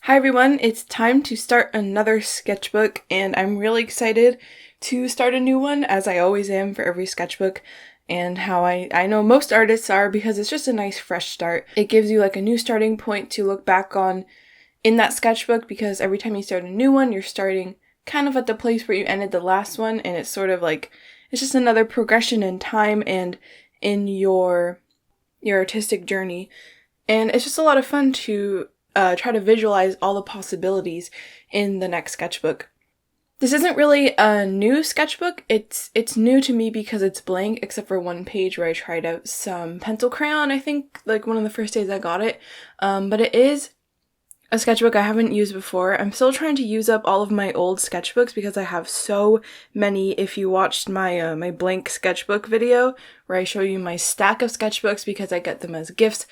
Hi everyone, it's time to start another sketchbook and I'm really excited to start a new one as I always am for every sketchbook and how I know most artists are because it's just a nice fresh start. It gives you like a new starting point to look back on in that sketchbook because every time you start a new one, you're starting kind of at the place where you ended the last one and it's sort of like, it's just another progression in time and in your artistic journey. And it's just a lot of fun to try to visualize all the possibilities in the next sketchbook. This isn't really a new sketchbook. It's new to me because it's blank except for one page where I tried out some pencil crayon, I think, like one of the first days I got it. But it is a sketchbook I haven't used before. I'm still trying to use up all of my old sketchbooks because I have so many. If you watched my my blank sketchbook video where I show you my stack of sketchbooks because I get them as gifts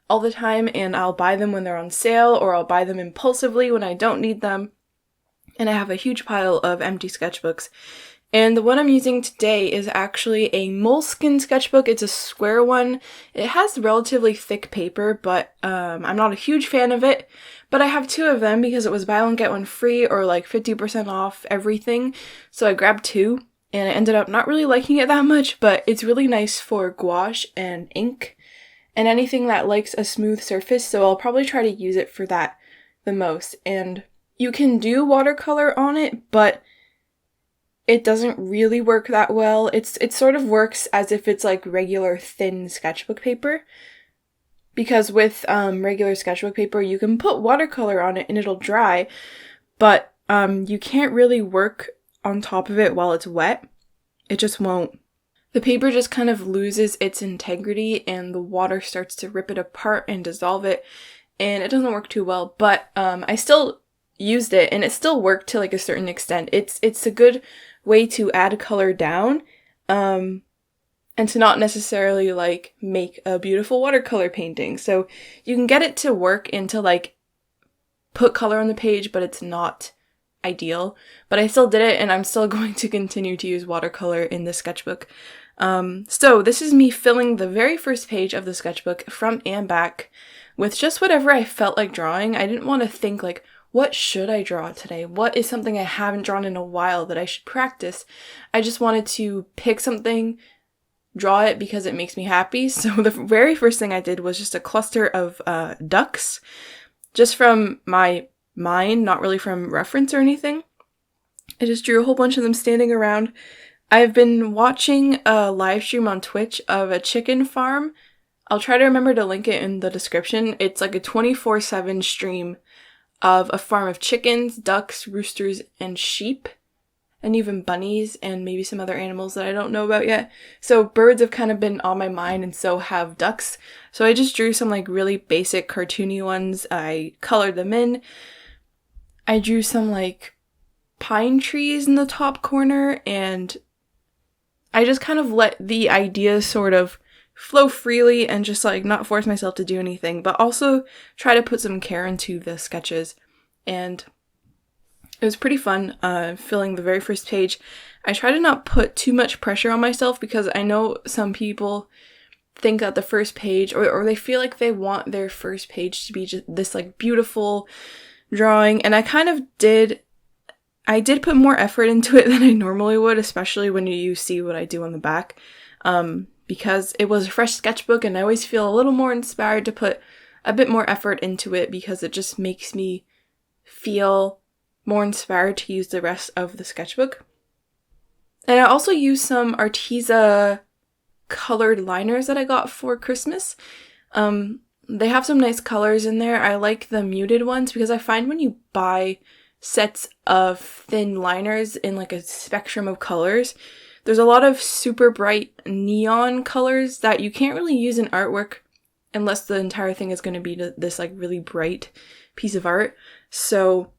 all the time and I'll buy them when they're on sale or I'll buy them impulsively when I don't need them. And I have a huge pile of empty sketchbooks. And the one I'm using today is actually a moleskin sketchbook. It's a square one. It has relatively thick paper, but I'm not a huge fan of it. But I have two of them because it was buy one get one free or like 50% off everything. So I grabbed two and I ended up not really liking it that much, but it's really nice for gouache and ink and anything that likes a smooth surface, so I'll probably try to use it for that the most. And you can do watercolor on it, but it doesn't really work that well. It sort of works as if it's like regular thin sketchbook paper, because with regular sketchbook paper you can put watercolor on it and it'll dry, but you can't really work on top of it while it's wet. It just won't. The paper just kind of loses its integrity and the water starts to rip it apart and dissolve it, and it doesn't work too well, but I still used it and it still worked to like a certain extent. It's a good way to add color down and to not necessarily like make a beautiful watercolor painting. So you can get it to work and to like put color on the page, but it's not ideal. But I still did it and I'm still going to continue to use watercolor in this sketchbook. So this is me filling the very first page of the sketchbook, front and back, with just whatever I felt like drawing. I didn't want to think like, what should I draw today? What is something I haven't drawn in a while that I should practice? I just wanted to pick something, draw it because it makes me happy. So the very first thing I did was just a cluster of ducks, just from my mind, not really from reference or anything. I just drew a whole bunch of them standing around. I've been watching a live stream on Twitch of a chicken farm. I'll try to remember to link it in the description. It's like a 24/7 stream of a farm of chickens, ducks, roosters, and sheep, and even bunnies, and maybe some other animals that I don't know about yet. So birds have kind of been on my mind, and so have ducks. So I just drew some like really basic cartoony ones. I colored them in. I drew some like pine trees in the top corner, and I just kind of let the ideas sort of flow freely and just like not force myself to do anything, but also try to put some care into the sketches. And it was pretty fun filling the very first page. I try to not put too much pressure on myself because I know some people think that the first page, or they feel like they want their first page to be just this like beautiful drawing, and I kind of did. I did put more effort into it than I normally would, especially when you see what I do on the back, because it was a fresh sketchbook and I always feel a little more inspired to put a bit more effort into it because it just makes me feel more inspired to use the rest of the sketchbook. And I also used some Arteza colored liners that I got for Christmas. They have some nice colors in there. I like the muted ones because I find when you buy sets of thin liners in like a spectrum of colors, there's a lot of super bright neon colors that you can't really use in artwork unless the entire thing is going to be this like really bright piece of art. So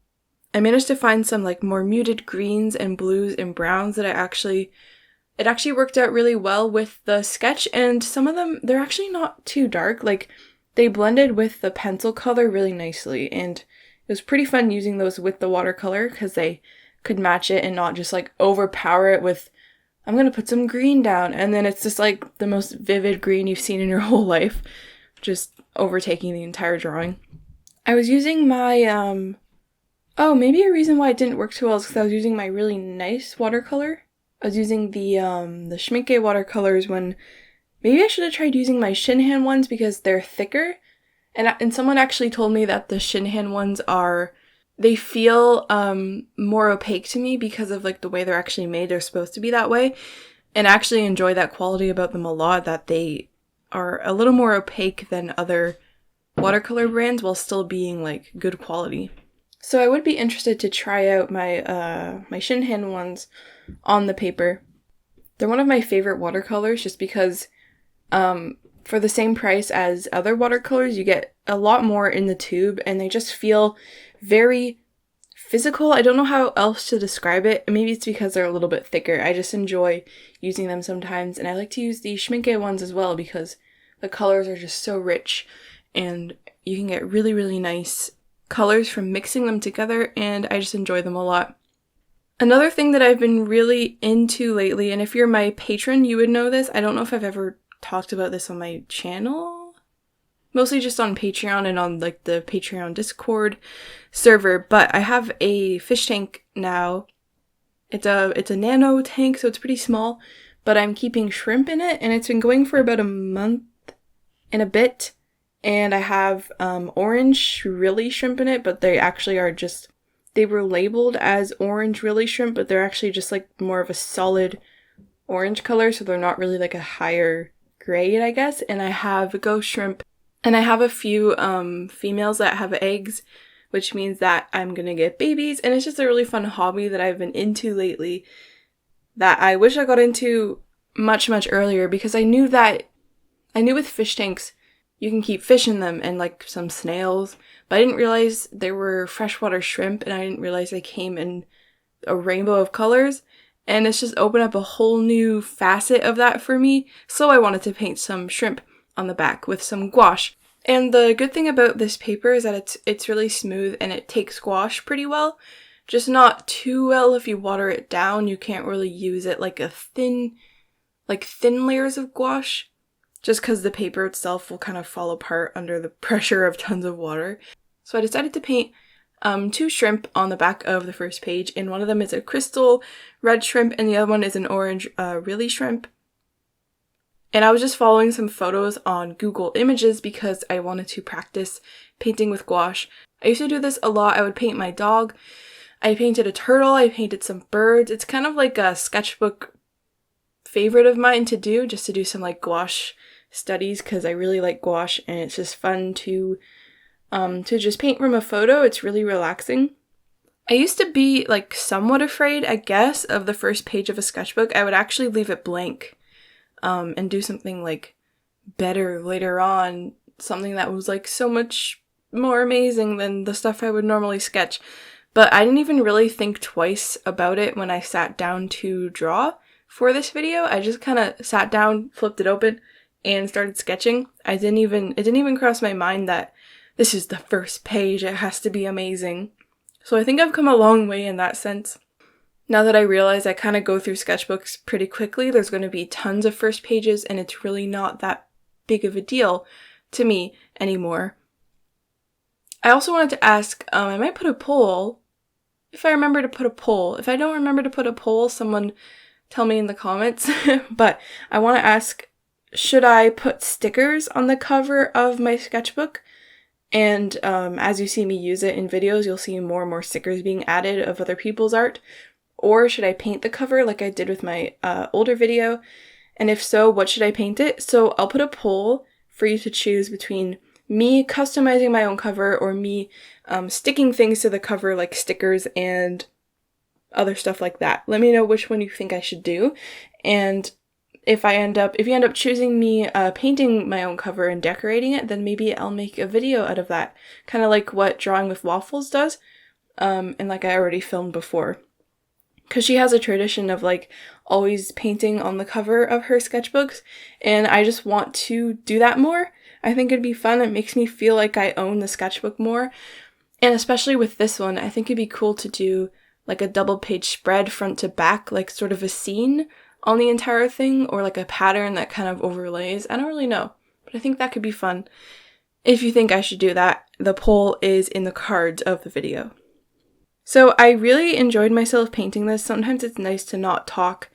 I managed to find some like more muted greens and blues and browns that it actually worked out really well with the sketch, and some of them, they're actually not too dark. Like they blended with the pencil color really nicely, and it was pretty fun using those with the watercolor because they could match it and not just like overpower it with, I'm going to put some green down, and then it's just like the most vivid green you've seen in your whole life, just overtaking the entire drawing. I was using my, oh, maybe a reason why it didn't work too well is because I was using my really nice watercolor. I was using the Schmincke watercolors when maybe I should have tried using my Shinhan ones because they're thicker. And someone actually told me that the Shinhan ones they feel more opaque to me because of like the way they're actually made. They're supposed to be that way. And I actually enjoy that quality about them a lot, that they are a little more opaque than other watercolor brands while still being like good quality. So I would be interested to try out my my Shinhan ones on the paper. They're one of my favorite watercolors just because for the same price as other watercolors, you get a lot more in the tube and they just feel very physical. I don't know how else to describe it. Maybe it's because they're a little bit thicker. I just enjoy using them sometimes, and I like to use the Schmincke ones as well because the colors are just so rich and you can get really, really nice colors from mixing them together, and I just enjoy them a lot. Another thing that I've been really into lately, and if you're my patron, you would know this. I don't know if I've ever talked about this on my channel. Mostly just on Patreon and on like the Patreon Discord server, but I have a fish tank now. It's a nano tank, so it's pretty small, but I'm keeping shrimp in it, and it's been going for about a month and a bit. And I have orange really shrimp in it, but they actually are just, they were labeled as orange really shrimp, but they're actually just like more of a solid orange color, so they're not really like a higher grade, I guess. And I have ghost shrimp, and I have a few females that have eggs, which means that I'm gonna get babies, and it's just a really fun hobby that I've been into lately that I wish I got into much, much earlier, because I knew with fish tanks, you can keep fish in them and like some snails, but I didn't realize there were freshwater shrimp, and I didn't realize they came in a rainbow of colors, and it's just opened up a whole new facet of that for me, so I wanted to paint some shrimp on the back with some gouache. And the good thing about this paper is that it's really smooth and it takes gouache pretty well, just not too well. If you water it down, you can't really use it like thin layers of gouache, just because the paper itself will kind of fall apart under the pressure of tons of water. So I decided to paint 2 shrimp on the back of the first page, and one of them is a crystal red shrimp and the other one is an orange really shrimp. And I was just following some photos on Google Images because I wanted to practice painting with gouache. I used to do this a lot. I would paint my dog. I painted a turtle. I painted some birds. It's kind of like a sketchbook favorite of mine to do, just to do some like gouache studies, because I really like gouache and it's just fun to just paint from a photo. It's really relaxing. I used to be like somewhat afraid, I guess, of the first page of a sketchbook. I would actually leave it blank and do something like better later on, something that was like so much more amazing than the stuff I would normally sketch. But I didn't even really think twice about it when I sat down to draw for this video. I just kind of sat down, flipped it open, and started sketching. It didn't even cross my mind that this is the first page, it has to be amazing. So I think I've come a long way in that sense. Now that I realize I kind of go through sketchbooks pretty quickly, there's going to be tons of first pages, and it's really not that big of a deal to me anymore. I also wanted to ask, I might put a poll, if I remember to put a poll. If I don't remember to put a poll, someone tell me in the comments. But I want to ask, should I put stickers on the cover of my sketchbook? And as you see me use it in videos, you'll see more and more stickers being added of other people's art. Or should I paint the cover like I did with my older video? And if so, what should I paint it? So I'll put a poll for you to choose between me customizing my own cover or me sticking things to the cover like stickers and other stuff like that. Let me know which one you think I should do. And if you end up choosing me painting my own cover and decorating it, then maybe I'll make a video out of that. Kind of like what Drawing with Waffles does, and like I already filmed before. Because she has a tradition of like always painting on the cover of her sketchbooks, and I just want to do that more. I think it'd be fun. It makes me feel like I own the sketchbook more. And especially with this one, I think it'd be cool to do like a double page spread front to back, like sort of a scene on the entire thing, or like a pattern that kind of overlays. I don't really know, but I think that could be fun. If you think I should do that, the poll is in the cards of the video. So I really enjoyed myself painting this. Sometimes it's nice to not talk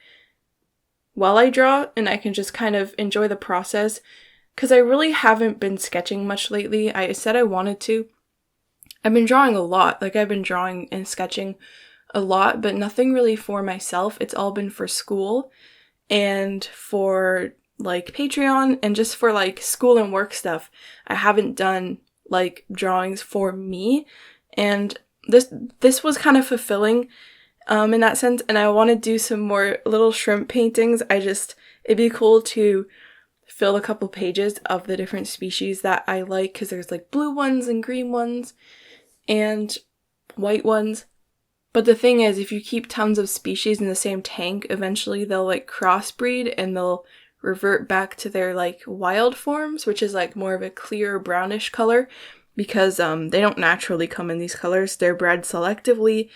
while I draw, and I can just kind of enjoy the process, because I really haven't been sketching much lately. I said I wanted to. I've been drawing a lot. Like, I've been drawing and sketching a lot, but nothing really for myself. It's all been for school and for like Patreon and just for like school and work stuff. I haven't done like drawings for me, and this was kind of fulfilling in that sense, and I want to do some more little shrimp paintings. It'd be cool to fill a couple pages of the different species that I like, because there's like blue ones and green ones and white ones. But the thing is, if you keep tons of species in the same tank, eventually they'll like crossbreed and they'll revert back to their like wild forms, which is like more of a clear brownish color, because they don't naturally come in these colors. They're bred selectively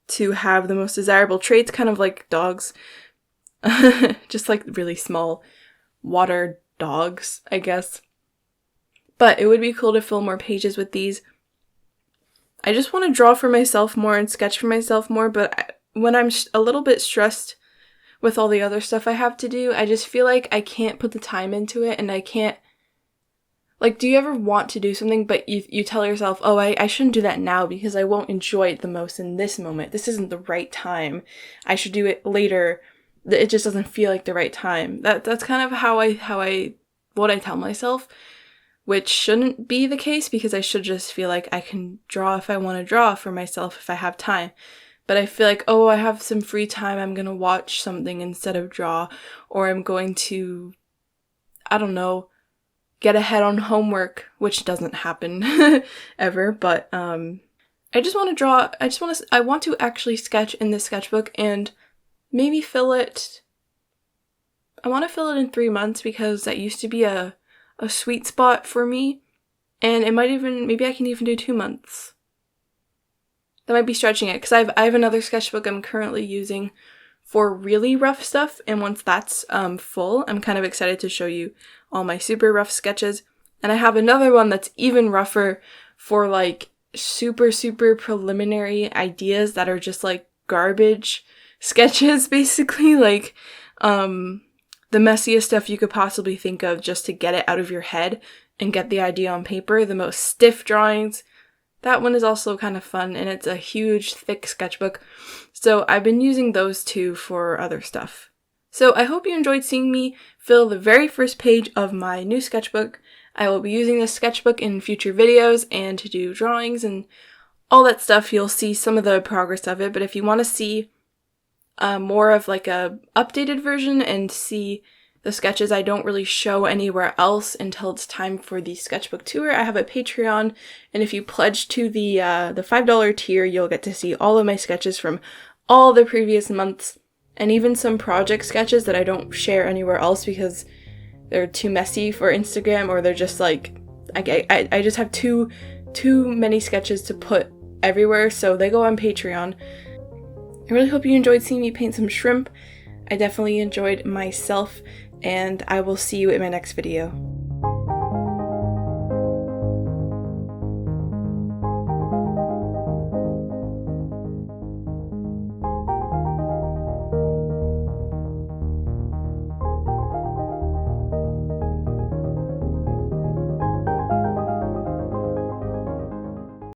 to have the most desirable traits, kind of like dogs. Just like really small water dogs, I guess. But it would be cool to fill more pages with these. I just want to draw for myself more and sketch for myself more, but when I'm a little bit stressed with all the other stuff I have to do, I just feel like I can't put the time into it, and I can't, like, do you ever want to do something, but you tell yourself, oh, I shouldn't do that now because I won't enjoy it the most in this moment. This isn't the right time. I should do it later. It just doesn't feel like the right time. That's kind of what I tell myself, which shouldn't be the case, because I should just feel like I can draw if I want to draw for myself if I have time. But I feel like, oh, I have some free time, I'm going to watch something instead of draw, or I'm going to, I don't know, get ahead on homework, which doesn't happen ever, but I just want to draw. I want to actually sketch in this sketchbook and maybe fill it. I want to fill it in 3 months, because that used to be a sweet spot for me, and maybe I can even do 2 months. That might be stretching it, because I have another sketchbook I'm currently using for really rough stuff, and once that's full, I'm kind of excited to show you all my super rough sketches. And I have another one that's even rougher for like super preliminary ideas that are just like garbage sketches, basically, like the messiest stuff you could possibly think of just to get it out of your head and get the idea on paper, the most stiff drawings. That one is also kind of fun, and it's a huge, thick sketchbook. So I've been using those two for other stuff. So I hope you enjoyed seeing me fill the very first page of my new sketchbook. I will be using this sketchbook in future videos and to do drawings and all that stuff. You'll see some of the progress of it, but if you want to see more of like a updated version and see the sketches I don't really show anywhere else until it's time for the sketchbook tour, I have a Patreon, and if you pledge to the $5 tier, you'll get to see all of my sketches from all the previous months, and even some project sketches that I don't share anywhere else because they're too messy for Instagram, or they're just like, I just have too many sketches to put everywhere, so they go on Patreon. I really hope you enjoyed seeing me paint some shrimp. I definitely enjoyed myself, and I will see you in my next video.